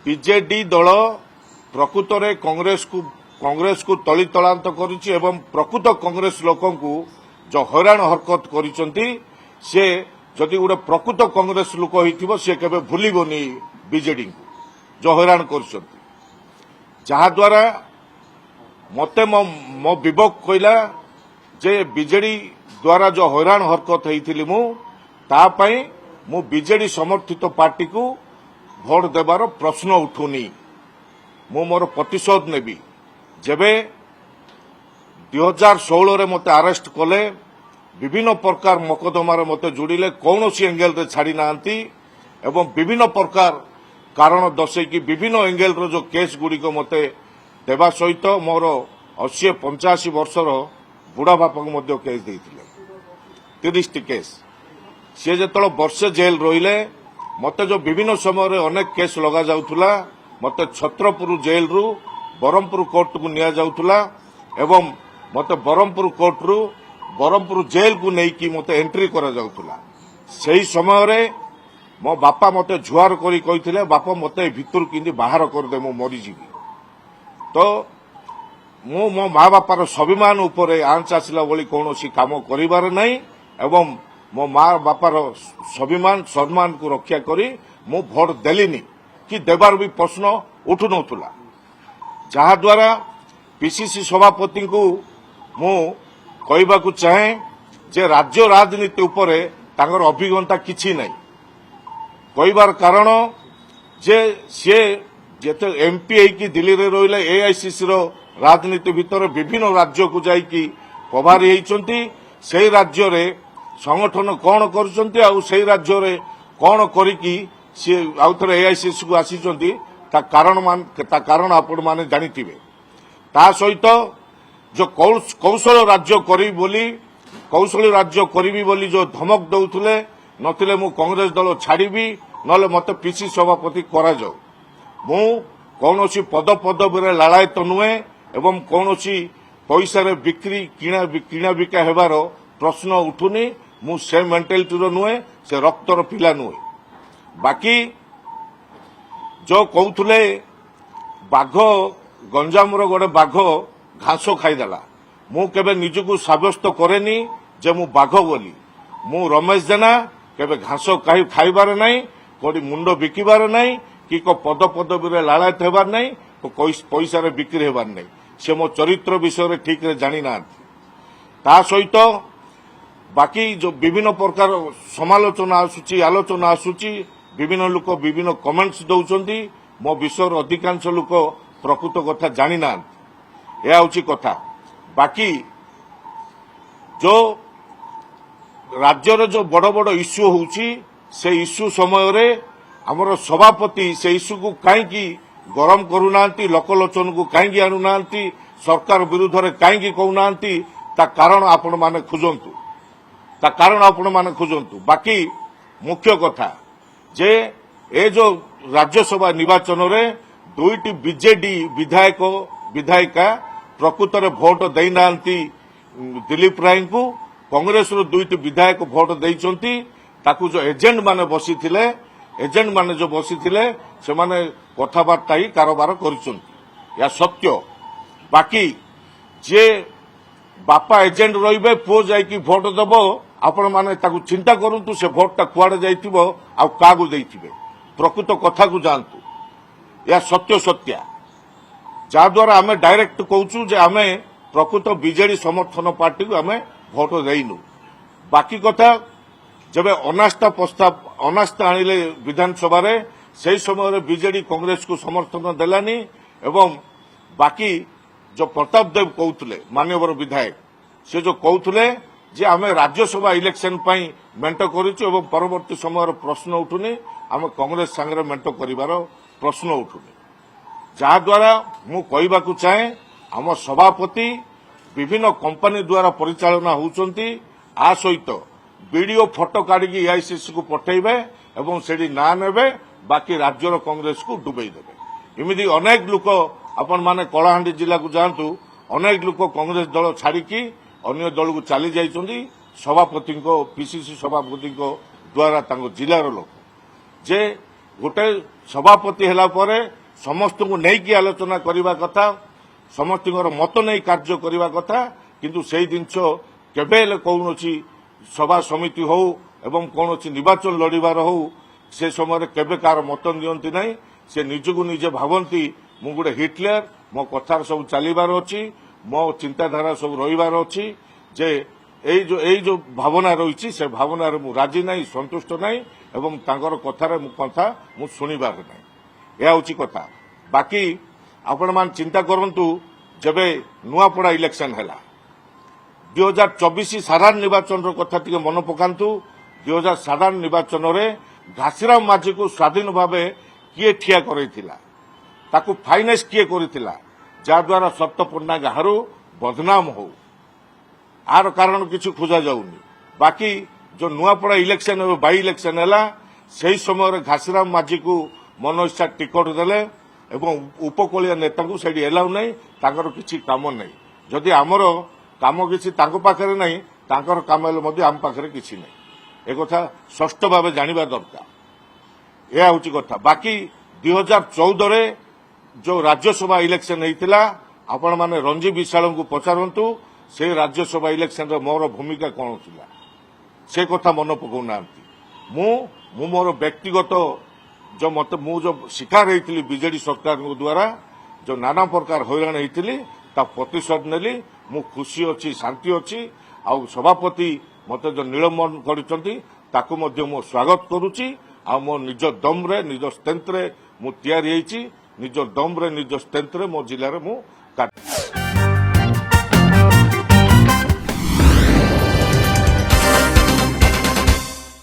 BJD ଦଳ ପ୍ରକୃତରେ କଂଗ୍ରେସକୁ ତଳିତଳାନ୍ତ କରିଛି ଏବଂ ପ୍ରକୃତ କଂଗ୍ରେସ ଲୋକଙ୍କୁ ଯେଉଁ ହଇରାଣ ହରକତ କରିଛନ୍ତି ସେ ଯଦି ଗୋଟେ ପ୍ରକୃତ କଂଗ୍ରେସ ଲୋକ ହୋଇଥିବ ସେ କେବେ ଭୁଲିବନି ବିଜେଡିଙ୍କୁ ଯେଉଁ ହଇରାଣ କରିଛନ୍ତି। ଯାହାଦ୍ୱାରା ମୋତେ ମୋ ବିବେକ କହିଲା ଯେ ବିଜେଡି ଦ୍ୱାରା ଯେଉଁ ହଇରାଣ ହରକତ ହୋଇଥିଲି ମୁଁ ତା ପାଇଁ ମୁଁ ବିଜେଡି ସମର୍ଥିତ ପାର୍ଟିକୁ ଭୋଟ ଦେବାର ପ୍ରଶ୍ନ ଉଠୁନି। ମୁଁ ମୋର ପ୍ରତିଶୋଧ ନେବି। ଯେବେ 2016ରେ ମୋତେ ଆରେଷ୍ଟ କଲେ ବିଭିନ୍ନ ପ୍ରକାର ମକଦ୍ଦମାରେ ମୋତେ ଯୋଡ଼ିଲେ କୌଣସି ଏଙ୍ଗେଲରେ ଛାଡ଼ି ନାହାନ୍ତି ଏବଂ ବିଭିନ୍ନ ପ୍ରକାର କାରଣ ଦର୍ଶାଇକି ବିଭିନ୍ନ ଏଙ୍ଗେଲର ଯେଉଁ କେସ୍ ଗୁଡ଼ିକ ମୋତେ ଦେବା ସହିତ ମୋର 80-85 ବର୍ଷର ବୁଢ଼ା ବାପାଙ୍କୁ ମଧ୍ୟ କେସ୍ ଦେଇଥିଲେ 30ଟି କେସ୍। ସେ ଯେତେବେଳେ ବର୍ଷେ ଜେଲ୍ ରହିଲେ ମୋତେ ଯେଉଁ ବିଭିନ୍ନ ସମୟରେ ଅନେକ କେସ୍ ଲଗାଯାଉଥିଲା ମୋତେ ଛତ୍ରପୁର ଜେଲ୍ରୁ ବ୍ରହ୍ମପୁର କୋର୍ଟକୁ ନିଆଯାଉଥିଲା ଏବଂ ମୋତେ ବ୍ରହ୍ମପୁର କୋର୍ଟରୁ ବ୍ରହ୍ମପୁର ଜେଲ୍କୁ ନେଇକି ମୋତେ ଏଣ୍ଟ୍ରି କରାଯାଉଥିଲା। ସେହି ସମୟରେ ମୋ ବାପା ମୋତେ ଜୁହାର କରି କହିଥିଲେ ବାପା ମୋତେ ଭିତରୁ କେମିତି ବାହାର କରିଦେ ମୁଁ ମରିଯିବି। ତ ମୁଁ ମୋ ମା ବାପାର ସ୍ୱାଭିମାନ ଉପରେ ଆଞ୍ଚ ଆସିଲା ଭଳି କୌଣସି କାମ କରିବାର ନାହିଁ ଏବଂ ମୋ ମା ବାପାର ସ୍ୱାଭିମାନ ସମ୍ମାନକୁ ରକ୍ଷା କରି ମୁଁ ଭୋଟ ଦେଲିନି କି ଦେବାର ବି ପ୍ରଶ୍ନ ଉଠୁନଥିଲା। ଯାହାଦ୍ୱାରା ପିସିସି ସଭାପତିଙ୍କୁ ମୁଁ କହିବାକୁ ଚାହେଁ ଯେ ରାଜ୍ୟ ରାଜନୀତି ଉପରେ ତାଙ୍କର ଅଭିଜ୍ଞତା କିଛି ନାହିଁ। କହିବାର କାରଣ ଯେ ସିଏ ଯେତେ ଏମ୍ପି ହେଇକି ଦିଲ୍ଲୀରେ ରହିଲେ ଏଆଇସିସିର ରାଜନୀତି ଭିତରେ ବିଭିନ୍ନ ରାଜ୍ୟକୁ ଯାଇକି ପ୍ରଭାରୀ ହେଇଛନ୍ତି। ସେହି ରାଜ୍ୟରେ ସଂଗଠନ କ'ଣ କରୁଛନ୍ତି ଆଉ ସେହି ରାଜ୍ୟରେ କ'ଣ କରିକି ସିଏ ଆଉଥରେ ଏଆଇସିସିକୁ ଆସିଛନ୍ତି ତା କାରଣ ଆପଣମାନେ ଜାଣିଥିବେ। ତା ସହିତ ଯେଉଁ କୌଶଳ ରାଜ୍ୟ କରିବି ବୋଲି ଯେଉଁ ଧମକ ଦେଉଥିଲେ ନଥିଲେ ମୁଁ କଂଗ୍ରେସ ଦଳ ଛାଡ଼ିବି ନହେଲେ ମୋତେ ପିସି ସଭାପତି କରାଯାଉ। ମୁଁ କୌଣସି ପଦପଦବୀରେ ଲାଳାୟିତ ନୁହେଁ ଏବଂ କୌଣସି ପଇସାରେ କିଣା ବିକା ହେବାର ପ୍ରଶ୍ନ ଉଠୁନି। ମୁଁ ସେ ମେଣ୍ଟାଲିଟିର ନୁହେଁ, ସେ ରକ୍ତର ପିଲା ନୁହେଁ। ବାକି ଯେଉଁ କହୁଥିଲେ ବାଘ ଗଞ୍ଜାମର ଗୋଟେ ବାଘ ଘାସ ଖାଇଦେଲା, ମୁଁ କେବେ ନିଜକୁ ସାବ୍ୟସ୍ତ କରେନି ଯେ ମୁଁ ବାଘ ବୋଲି। ମୁଁ ରମେଶ ଜେନା କେବେ ଘାସ ଖାଇବାରେ ନାହିଁ, କୋଉଠି ମୁଣ୍ଡ ବିକିବାର ନାହିଁ କି ପଦପଦବୀରେ ଲାଳାୟିତ ହେବାର ନାହିଁ, ପଇସାରେ ବିକ୍ରି ହେବାର ନାହିଁ। ସେ ମୋ ଚରିତ୍ର ବିଷୟରେ ଠିକ୍ରେ ଜାଣିନାହାନ୍ତି। ତା ସହିତ ବାକି ଯେଉଁ ବିଭିନ୍ନ ପ୍ରକାର ସମାଲୋଚନା ଆସୁଛି ଆଲୋଚନା ଆସୁଛି ବିଭିନ୍ନ ଲୋକ ବିଭିନ୍ନ କମେଣ୍ଟସ୍ ଦେଉଛନ୍ତି ମୋ ବିଷୟରେ ଅଧିକାଂଶ ଲୋକ ପ୍ରକୃତ କଥା ଜାଣିନାହାନ୍ତି। ଏହା ହେଉଛି କଥା। ବାକି ଯେଉଁ ରାଜ୍ୟରେ ଯେଉଁ ବଡ଼ ବଡ଼ ଇସ୍ୟୁ ହେଉଛି ସେ ଇସ୍ୟୁ ସମୟରେ ଆମର ସଭାପତି ସେ ଇସ୍ୟୁକୁ କାହିଁକି ଗରମ କରୁନାହାନ୍ତି, ଲୋକଲୋଚନକୁ କାହିଁକି ଆଣୁନାହାନ୍ତି, ସରକାର ବିରୁଦ୍ଧରେ କାହିଁକି କହୁନାହାନ୍ତି ତା କାରଣ ଆପଣମାନେ ଖୋଜନ୍ତୁ। ବାକି ମୁଖ୍ୟ କଥା ଯେ ଏ ଯେଉଁ ରାଜ୍ୟସଭା ନିର୍ବାଚନରେ 2ଟି ବିଜେଡି ବିଧାୟିକା ପ୍ରକୃତରେ ଭୋଟ ଦେଇନାହାନ୍ତି ଦିଲ୍ଲୀପ ରାୟଙ୍କୁ। କଂଗ୍ରେସର 2ଟି ବିଧାୟକ ଭୋଟ ଦେଇଛନ୍ତି। ତାକୁ ଯେଉଁ ଏଜେଣ୍ଟମାନେ ବସିଥିଲେ ସେମାନେ କଥାବାର୍ତ୍ତା ହିଁ କାରବାର କରିଛନ୍ତି। ଏହା ସତ୍ୟ। ବାକି ଯିଏ ବାପା ଏଜେଣ୍ଟ ରହିବେ ପୁଅ ଯାଇକି ଭୋଟ ଦେବ ଆପଣମାନେ ତାକୁ ଚିନ୍ତା କରନ୍ତୁ ସେ ଭୋଟଟା କୁଆଡ଼େ ଯାଇଥିବ ଆଉ କାହାକୁ ଦେଇଥିବେ। ପ୍ରକୃତ କଥାକୁ ଯାଆନ୍ତୁ। ଏହା ସତ୍ୟା। ଯାହାଦ୍ୱାରା ଆମେ ଡାଇରେକ୍ଟ କହୁଛୁ ଯେ ଆମେ ପ୍ରକୃତ ବିଜେଡି ସମର୍ଥନ ପାର୍ଟିକୁ ଆମେ ଭୋଟ ଦେଇନୁ। ବାକି କଥା ଯେବେ ଅନାସ୍ଥା ଆଣିଲେ ବିଧାନସଭାରେ ସେହି ସମୟରେ ବିଜେଡି କଂଗ୍ରେସକୁ ସମର୍ଥନ ଦେଲାନି ଏବଂ ବାକି ଯେଉଁ ପ୍ରତାପ ଦେବ କହୁଥିଲେ ମାନ୍ୟବର ବିଧାୟକ ସେ ଯେଉଁ କହୁଥିଲେ ଯେ ଆମେ ରାଜ୍ୟସଭା ଇଲେକ୍ସନ ପାଇଁ ମେଣ୍ଟ କରିଛୁ ଏବଂ ପରବର୍ତ୍ତୀ ସମୟର ପ୍ରଶ୍ନ ଉଠୁନି, ଆମେ କଂଗ୍ରେସ ସାଙ୍ଗରେ ମେଣ୍ଟ କରିବାର ପ୍ରଶ୍ନ ଉଠୁନି। ଯାହାଦ୍ୱାରା ମୁଁ କହିବାକୁ ଚାହେଁ ଆମ ସଭାପତି ବିଭିନ୍ନ କମ୍ପାନୀ ଦ୍ୱାରା ପରିଚାଳନା ହେଉଛନ୍ତି। ଆ ସହିତ ଭିଡିଓ ଫଟୋ କାଢ଼ିକି ଏଆଇସିସିକୁ ପଠାଇବେ ଏବଂ ସେଠି ନାଁ ନେବେ, ବାକି ରାଜ୍ୟର କଂଗ୍ରେସକୁ ଡୁବେଇ ଦେବେ। ଏମିତି ଅନେକ ଲୋକ ଆପଣମାନେ କଳାହାଣ୍ଡି ଜିଲ୍ଲାକୁ ଯାଆନ୍ତୁ, ଅନେକ ଲୋକ କଂଗ୍ରେସ ଦଳ ଛାଡ଼ିକି ଅନ୍ୟ ଦଳକୁ ଚାଲି ଯାଇଛନ୍ତି ପିସିସି ସଭାପତିଙ୍କ ଦ୍ୱାରା ତାଙ୍କ ଜିଲ୍ଲାର ଲୋକ। ଯେ गोटे सभापति हेला परे समस्तଙ୍କୁ ନେଇକି ଆଲୋଚନା କରିବା କଥା ସମସ୍ତଙ୍କର ମତ ନେଇ କାର୍ଯ୍ୟ କରିବା କଥା କିନ୍ତୁ ସେଇ ଜିନିଷ କେବେ ହେଲେ କୌଣସି ସଭା ସମିତି ହଉ ଏବଂ କୌଣସି ନିର୍ବାଚନ ଲଢ଼ିବାର ହଉ ସେ ସମୟରେ କେବେ କାହାର ମତ ନିଅନ୍ତି ନାହିଁ ସେ ନିଜକୁ ନିଜେ ଭାବନ୍ତି ମୁଁ ଗୋଟେ ହିଟଲର ମୋ କଥାର ସବୁ ଚାଲିବାର ଅଛି ମୋ ଚିନ୍ତାଧାରା ସବୁ ରହିବାର ଅଛି ଯେ ଏଇ ଯୋଉ ଭାବନା ରହିଛି ସେ ଭାବନାରେ ମୁଁ ରାଜି ନାହିଁ ସନ୍ତୁଷ୍ଟ ନାହିଁ ଏବଂ ତାଙ୍କର କଥାରେ କଥା ମୁଁ ଶୁଣିବାର ନାହିଁ ଏହା ହେଉଛି କଥା ବାକି ଆପଣମାନେ ଚିନ୍ତା କରନ୍ତୁ ଯେବେ ନୂଆପଡ଼ା ଇଲେକ୍ସନ ହେଲା 2024 ସାଧାରଣ ନିର୍ବାଚନର କଥା ଟିକେ ମନେ ପକାନ୍ତୁ 2000 ସାଧାରଣ ନିର୍ବାଚନରେ ଘାସିରାମ ମାଝୀକୁ ସ୍ୱାଧୀନ ଭାବେ କିଏ ଠିଆ କରାଇଥିଲା ତାକୁ ଫାଇନାନ୍ସ କିଏ କରିଥିଲା ଯାହାଦ୍ୱାରା ସପ୍ତ ପଟ୍ଟନାୟକ ହାରୁ ବଦନାମ ହଉ आर कारण किसी खोजा जाऊनी बाकी जो नुआपड़ा इलेक्शन बाई इलेक्शन है से समय घासीराम माझी को मन इच्छा टिकट देले उपकूलिया नेता को से एलाउ नहीं तांकर किसी काम नहीं जदि आमर काम किसी पाखे नहीं तांकर काम आम पाखे किसी नहीं एक कथा स्पष्ट भाव जाना दरकार यह हूँ कथा बाकी 2014 जो राज्यसभा इलेक्शन होता आपण मैंने रंजी विशाल को पचारतु से राज्यसभा इलेक्शन मोर भूमिका कौन थिला से कथा मन पकाउना मु मोर व्यक्तिगत जो मत मु जो शिकार होती बीजेडी सरकार द्वारा जो नाना प्रकार हैरान होती प्रतिशोध नेली मु खुशी अच्छी शांति अच्छी आ सभापति मत जो निलंबन करताकू मो स्वागत करुच्ची आ मो निज दम्रे निज स्ट्रेंथ रे मु तैयारी निज दम्रे निज स्ट्रेंथ रे मो जिले में मु